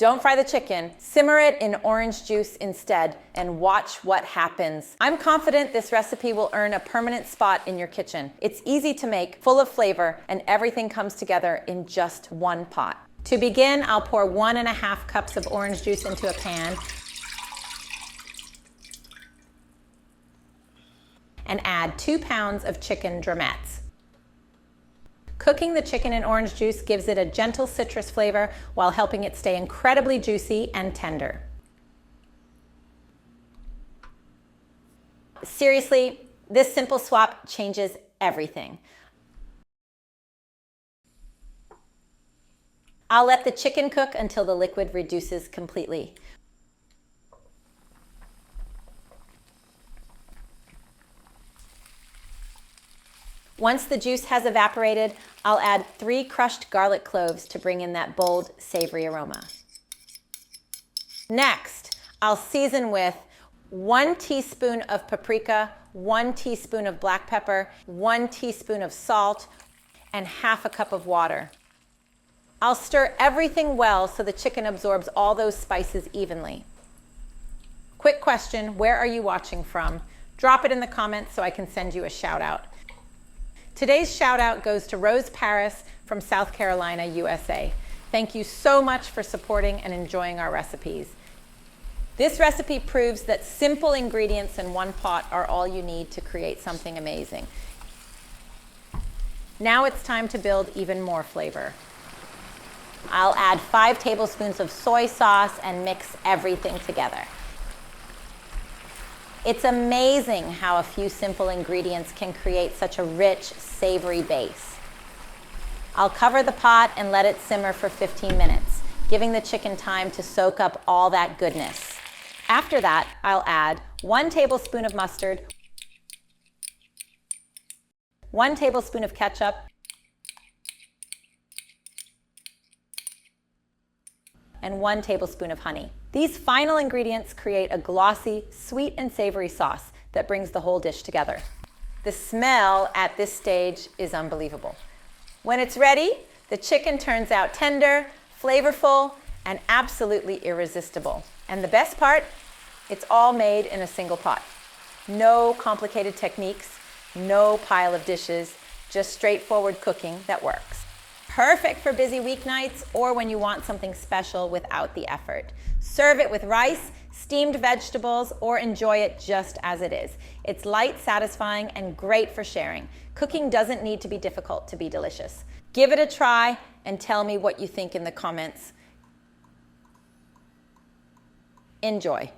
Don't fry the chicken. Simmer it in orange juice instead and watch what happens. I'm confident this recipe will earn a permanent spot in your kitchen. It's easy to make, full of flavor, and everything comes together in just one pot. To begin, I'll pour 1.5 cups of orange juice into a pan and add 2 pounds of chicken drumettes. Cooking the chicken in orange juice gives it a gentle citrus flavor while helping it stay incredibly juicy and tender. Seriously, this simple swap changes everything. I'll let the chicken cook until the liquid reduces completely. Once the juice has evaporated, I'll add 3 crushed garlic cloves to bring in that bold, savory aroma. Next, I'll season with 1 teaspoon of paprika, 1 teaspoon of black pepper, 1 teaspoon of salt, and ½ a cup of water. I'll stir everything well so the chicken absorbs all those spices evenly. Quick question, where are you watching from? Drop it in the comments so I can send you a shout out. Today's shout out goes to Rose Paris from South Carolina, USA. Thank you so much for supporting and enjoying our recipes. This recipe proves that simple ingredients in one pot are all you need to create something amazing. Now it's time to build even more flavor. I'll add 5 tablespoons of soy sauce and mix everything together. It's amazing how a few simple ingredients can create such a rich, savory base. I'll cover the pot and let it simmer for 15 minutes, giving the chicken time to soak up all that goodness. After that, I'll add 1 tablespoon of mustard, 1 tablespoon of ketchup, and 1 tablespoon of honey. These final ingredients create a glossy, sweet and savory sauce that brings the whole dish together. The smell at this stage is unbelievable. When it's ready, the chicken turns out tender, flavorful, and absolutely irresistible. And the best part, it's all made in a single pot. No complicated techniques, no pile of dishes, just straightforward cooking that works. Perfect for busy weeknights or when you want something special without the effort. Serve it with rice, steamed vegetables, or enjoy it just as it is. It's light, satisfying, and great for sharing. Cooking doesn't need to be difficult to be delicious. Give it a try and tell me what you think in the comments. Enjoy.